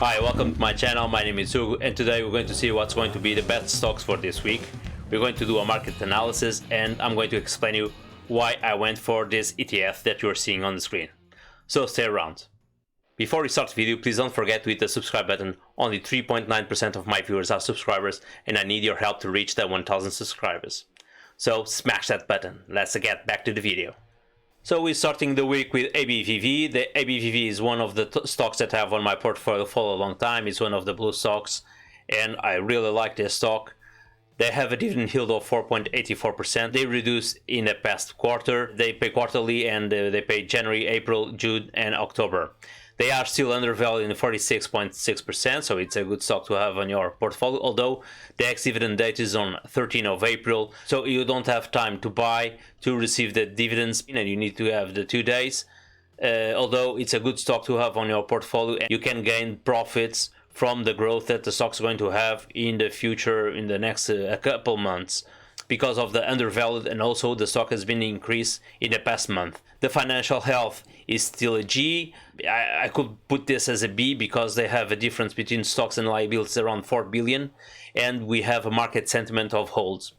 Hi, welcome to my channel. My name is Hugo, and today we're going to see what's going to be the best stocks for this week. We're going to do a market analysis, and I'm going to explain you why I went for this ETF that you're seeing on the screen. So stay around. Before we start the video, please don't forget to hit the subscribe button. Only 3.9% of my viewers are subscribers, and I need your help to reach the 1000 subscribers. So smash that button. Let's get back to the video. So we're starting the week with ABBV. The ABBV is one of the stocks that I have on my portfolio for a long time. It's one of the blue stocks, and I really like this stock. They have a dividend yield of 4.84%. They reduced in the past quarter. They pay quarterly, and they pay January, April, June, and October. They are still undervalued in 46.6%, so it's a good stock to have on your portfolio, although the ex-dividend date is on 13th of April, so you don't have time to buy to receive the dividends, and you need to have the 2 days. Although it's a good stock to have on your portfolio, and you can gain profits from the growth that the stock's going to have in the future, in the next couple months, because of the undervalued, and also the stock has been increased in the past month. The financial health is still a G. I could put this as a B because they have a difference between stocks and liabilities around 4 billion, and we have a market sentiment of holds.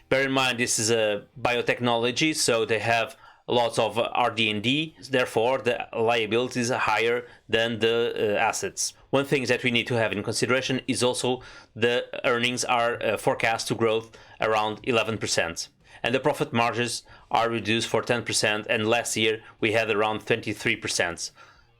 Bear in mind, this is a biotechnology, so they have lots of RD&D, therefore the liabilities are higher than the assets. One thing that we need to have in consideration is also the earnings are forecast to grow around 11%, and the profit margins are reduced for 10%, and last year we had around 23%.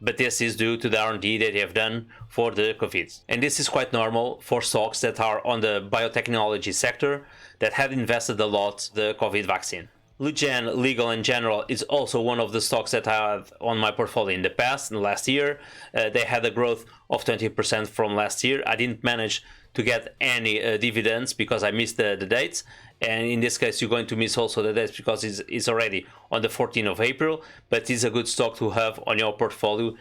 But this is due to the R&D that they have done for the COVID. And this is quite normal for stocks that are on the biotechnology sector that had invested a lot in the COVID vaccine. LGEN.L, Legal and General, is also one of the stocks that I have on my portfolio in the past, and last year. They had a growth of 20% from last year. I didn't manage to get any dividends because I missed the dates, and in this case you're going to miss also the dates because it's already on the 14th of April, but it's a good stock to have on your portfolio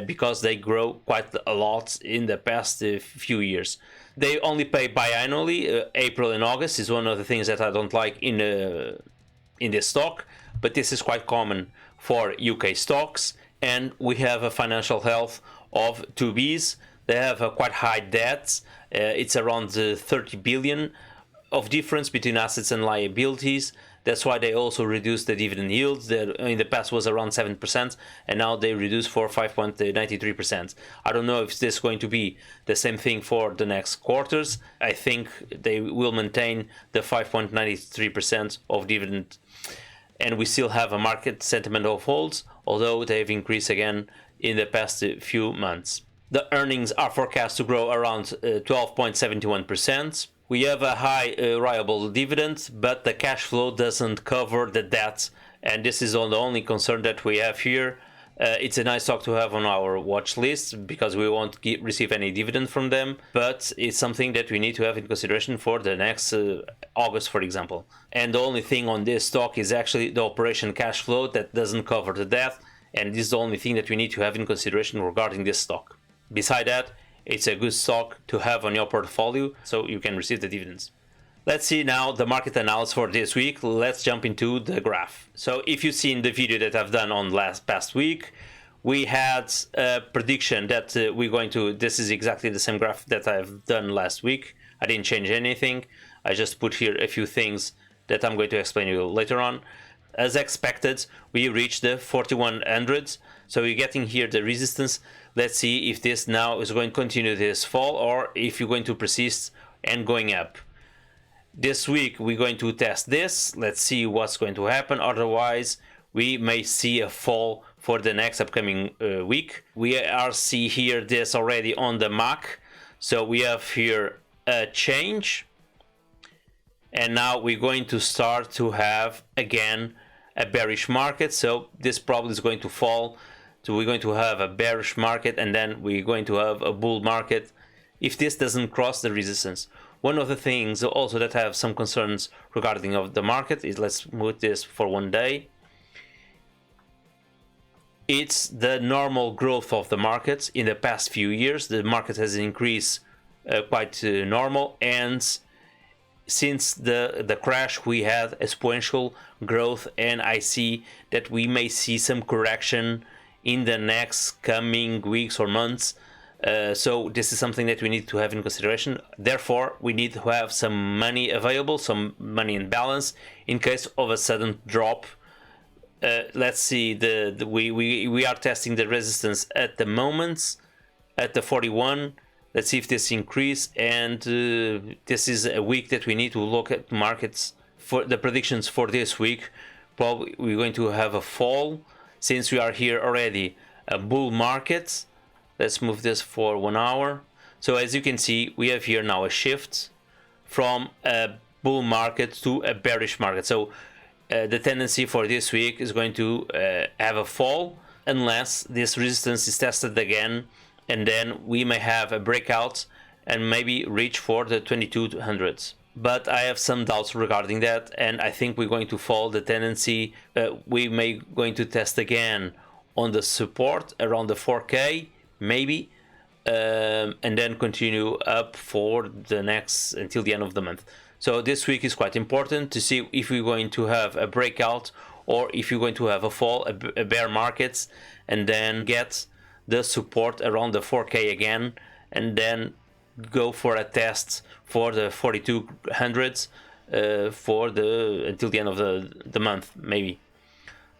because they grow quite a lot in the past few years. They only pay biannually. April and August is one of the things that I don't like in this stock, but this is quite common for UK stocks. And we have a financial health of 2Bs. They have a quite high debt. It's around 30 billion of difference between assets and liabilities. That's why they also reduced the dividend yields. In the past was around 7%, and now they reduced for 5.93%. I don't know if this is going to be the same thing for the next quarters. I think they will maintain the 5.93% of dividend, and we still have a market sentiment of holds, although they've increased again in the past few months. The earnings are forecast to grow around 12.71%. We have a high reliable dividend, but the cash flow doesn't cover the debt, and this is the only concern that we have here. It's a nice stock to have on our watch list because we won't receive any dividend from them, but it's something that we need to have in consideration for the next August, for example. And the only thing on this stock is actually the operation cash flow that doesn't cover the debt, and this is the only thing that we need to have in consideration regarding this stock. Beside that, it's a good stock to have on your portfolio so you can receive the dividends. Let's see now the market analysis for this week. Let's jump into the graph. So if you've seen the video that I've done on past week, we had a prediction that this is exactly the same graph that I've done last week. I didn't change anything. I just put here a few things that I'm going to explain to you later on. As expected, we reached the 4100s, so you're getting here the resistance. Let's see if this now is going to continue this fall or if you're going to persist and going up. This week we're going to test this. Let's see what's going to happen. Otherwise, we may see a fall for the next upcoming week. We see here this already on the MAC. So we have here a change. And now we're going to start to have again a bearish market. So this probably is going to fall. So we're going to have a bearish market, and then we're going to have a bull market if this doesn't cross the resistance. One of the things also that I have some concerns regarding of the market is, let's move this for 1 day. It's the normal growth of the markets. In the past few years, the market has increased quite normal, and since the crash we had exponential growth, and I see that we may see some correction in the next coming weeks or months So this is something that we need to have in consideration. Therefore, we need to have some money available, some money in balance in case of a sudden drop. Let's see, we are testing the resistance at the moment at the 41. Let's see if this increase, and this is a week that we need to look at markets for the predictions for this week. Probably we're going to have a fall since we are here already, a bull market. Let's move this for 1 hour. So as you can see, we have here now a shift from a bull market to a bearish market. So the tendency for this week is going to have a fall unless this resistance is tested again, and then we may have a breakout and maybe reach for the 2200s. But I have some doubts regarding that, and I think we're going to fall. The tendency we may going to test again on the support around the 4K maybe, and then continue up for the next until the end of the month. So this week is quite important to see if we're going to have a breakout or if you're going to have a fall, a bear markets, and then get the support around the 4K again, and then go for a test for the 4200s for the until the end of the month maybe.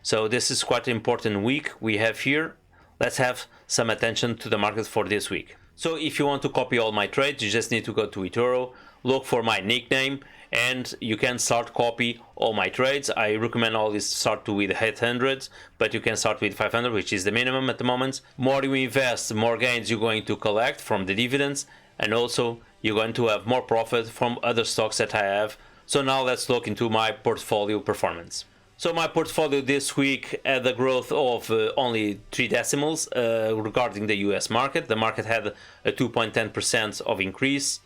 So this is quite an important week we have here. Let's have some attention to the market for this week. So if you want to copy all my trades, you just need to go to eToro, look for my nickname, and you can start copy all my trades. I recommend always start with 800, but you can start with 500, which is the minimum at the moment. More you invest, the more gains you're going to collect from the dividends, and also you're going to have more profit from other stocks that I have. So now let's look into my portfolio performance. So my portfolio this week had a growth of only 3 decimals regarding the US market. The market had a 2.10% of increase.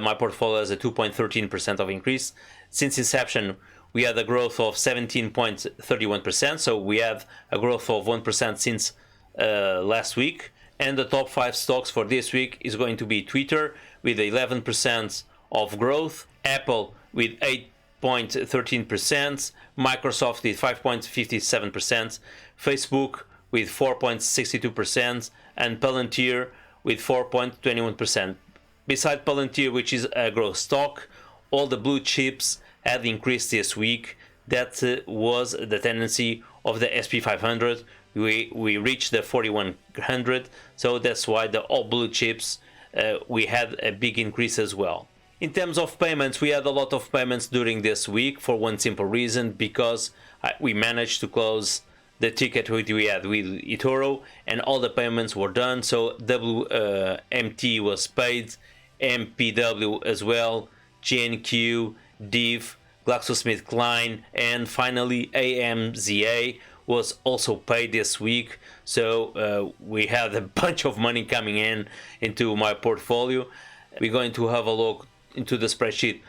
My portfolio has a 2.13% of increase. Since inception, we had a growth of 17.31%. So we have a growth of 1% since last week. And the top 5 stocks for this week is going to be Twitter with 11% of growth, Apple with 8.13%, Microsoft with 5.57%, Facebook with 4.62%, and Palantir with 4.21%. Beside Palantir, which is a growth stock, all the blue chips had increased this week. That was the tendency of the SP 500. We reached the 4100, so that's why the all blue chips we had a big increase as well. In terms of payments, we had a lot of payments during this week for one simple reason, because we managed to close the ticket we had with eToro and all the payments were done. So WMT was paid, MPW as well, GNQ, DIV, GlaxoSmithKline, and finally AMZA was also paid this week. So we had a bunch of money coming into my portfolio. We're going to have a look into the spreadsheet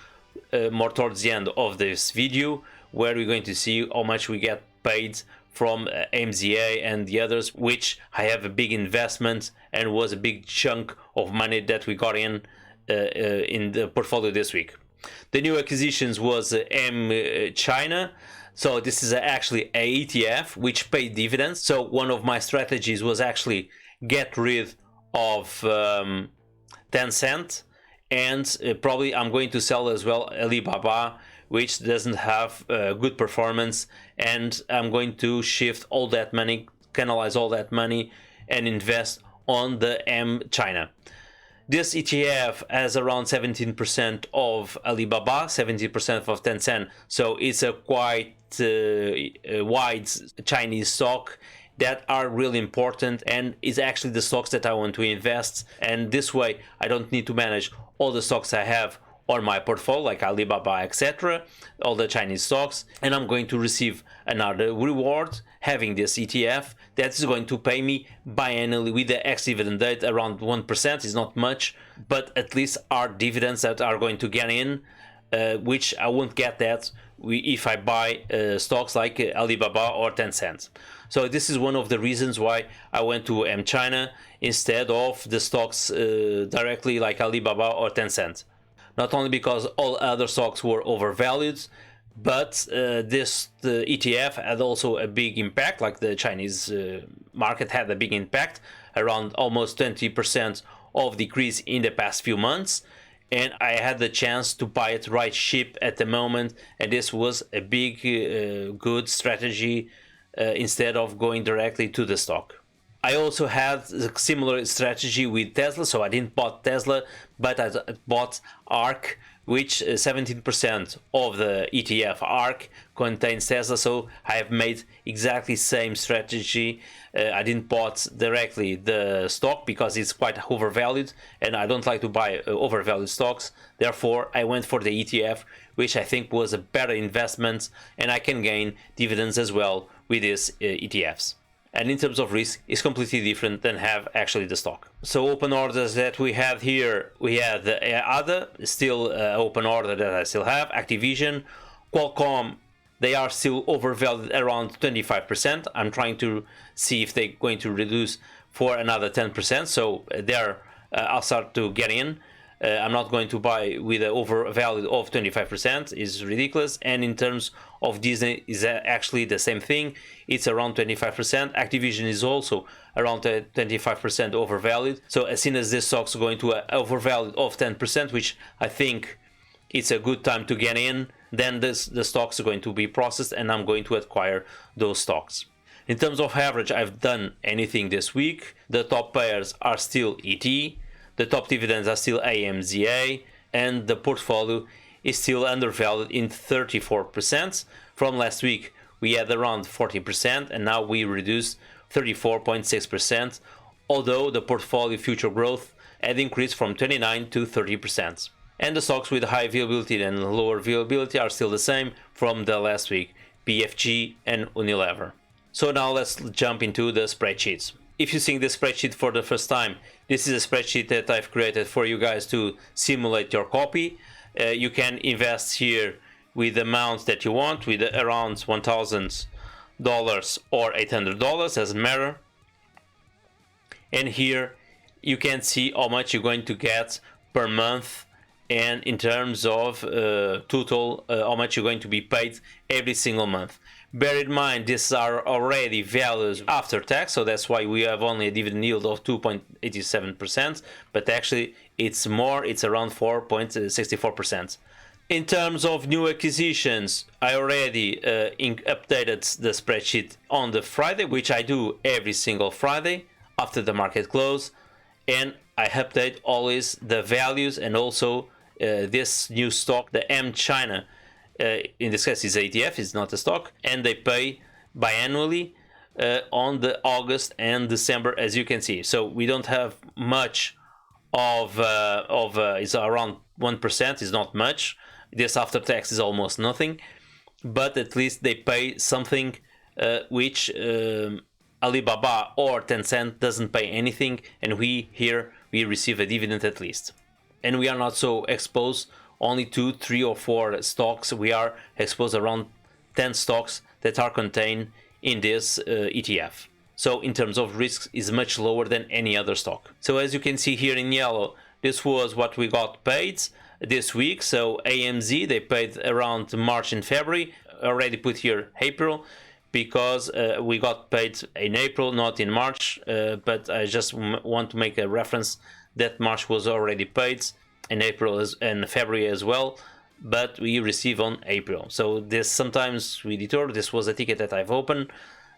more towards the end of this video, where we're going to see how much we get paid from MZA and the others, which I have a big investment and was a big chunk of money that we got in the portfolio this week. The new acquisitions was MCHI. So this is actually a ETF which paid dividends. So one of my strategies was actually get rid of Tencent, and probably I'm going to sell as well Alibaba, which doesn't have good performance, and I'm going to shift all that money, canalize all that money, and invest on the MCHI. This ETF has around 17% of Alibaba, 70% of Tencent, so it's a quite wide Chinese stock that are really important, and is actually the stocks that I want to invest. And this way I don't need to manage all the stocks I have on my portfolio, like Alibaba, etc., all the Chinese stocks, and I'm going to receive another reward having this ETF that is going to pay me biannually with the ex-dividend date around 1%. Is not much, but at least are dividends that are going to get in, which I won't get that if I buy stocks like Alibaba or Tencent. So this is one of the reasons why I went to MCHI instead of the stocks directly like Alibaba or Tencent. Not only because all other stocks were overvalued, But the ETF had also a big impact, like the Chinese market had a big impact, around almost 20% of decrease in the past few months. And I had the chance to buy it right cheap at the moment, and this was a big good strategy instead of going directly to the stock. I also had a similar strategy with Tesla, so I didn't bought Tesla, but I bought ARK, which 17% of the ETF ARK contains Tesla, so I have made exactly same strategy. I didn't bought directly the stock because it's quite overvalued, and I don't like to buy overvalued stocks. Therefore, I went for the ETF, which I think was a better investment, and I can gain dividends as well with these ETFs. And in terms of risk, it's completely different than have actually the stock. So open orders that we have here, we have the other, still open order that I still have, Activision, Qualcomm, they are still overvalued around 25%. I'm trying to see if they're going to reduce for another 10%, so there I'll start to get in. I'm not going to buy with an overvalued of 25%, is ridiculous. And in terms of Disney, is actually the same thing. It's around 25%. Activision is also around 25% overvalued. So as soon as this stock's going to an overvalued of 10%, which I think it's a good time to get in, then the stocks are going to be processed and I'm going to acquire those stocks. In terms of average, I've done anything this week. The top pairs are still ET. The top dividends are still AMZA, and the portfolio is still undervalued in 34%. From last week, we had around 40%, and now we reduced 34.6%, although the portfolio future growth had increased from 29 to 30%. And the stocks with high availability and lower availability are still the same from the last week, BFG and Unilever. So now let's jump into the spreadsheets. If you're seeing this spreadsheet for the first time, this is a spreadsheet that I've created for you guys to simulate your copy. You can invest here with the amounts that you want, with around $1,000 or $800, doesn't matter. And here you can see how much you're going to get per month, and in terms of total, how much you're going to be paid every single month. Bear in mind, these are already values after tax, so that's why we have only a dividend yield of 2.87%, but actually it's more, it's around 4.64%. In terms of new acquisitions, I already updated the spreadsheet on the Friday, which I do every single Friday after the market close, and I update always the values and also this new stock, the MCHI. In this case, it's ETF, it's not a stock, and they pay biannually on the August and December, as you can see. So we don't have much of it's around 1%, is not much. This after tax is almost nothing, but at least they pay something which Alibaba or Tencent doesn't pay anything, and we receive a dividend at least. And we are not so exposed only 2, 3 or 4 stocks. We are exposed around 10 stocks that are contained in this ETF. So in terms of risks, is much lower than any other stock. So as you can see here in yellow, this was what we got paid this week. So AMZ, they paid around March and February. Already put here April, because we got paid in April, not in March. But I just want to make a reference that March was already paid, in April and February as well, but we receive on April. So this sometimes we detour. This was a ticket that I've opened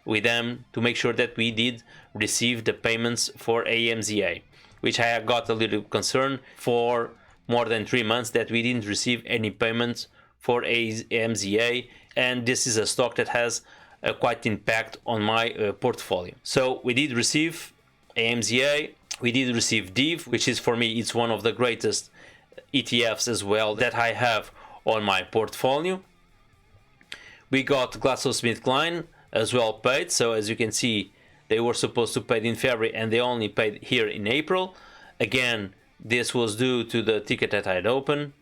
with them to make sure that we did receive the payments for AMZA, which I got a little concerned for more than 3 months that we didn't receive any payments for AMZA, and this is a stock that has quite impact on my portfolio. So we did receive AMZA, we did receive DIV, which is for me, it's one of the greatest ETFs as well that I have on my portfolio. We got GlaxoSmithKline as well paid. So as you can see, they were supposed to pay in February and they only paid here in April. Again, this was due to the ticket that I had opened.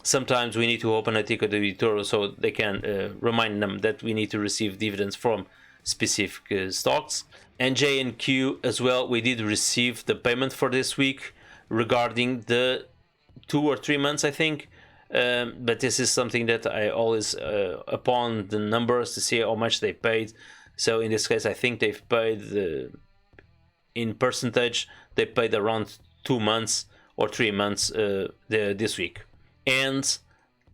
Sometimes we need to open a ticket editor so they can remind them that we need to receive dividends from specific stocks. And J&Q as well, we did receive the payment for this week regarding the 2 or 3 months, I think, but this is something that I always upon the numbers to see how much they paid. So in this case, I think they've paid in percentage, they paid around 2 months or 3 months this week. And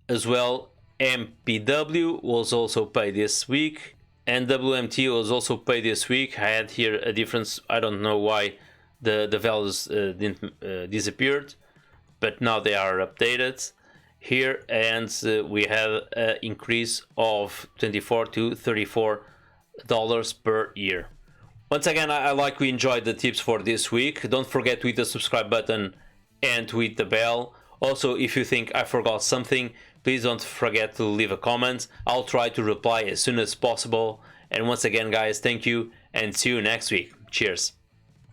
as well, MPW was also paid this week, and WMT was also paid this week. I had here a difference. I don't know why the values didn't disappeared, but now they are updated here, and we have an increase of $24 to $34 per year. Once again, I like we enjoyed the tips for this week. Don't forget to hit the subscribe button and to hit the bell. Also, if you think I forgot something, please don't forget to leave a comment. I'll try to reply as soon as possible. And once again, guys, thank you and see you next week. Cheers.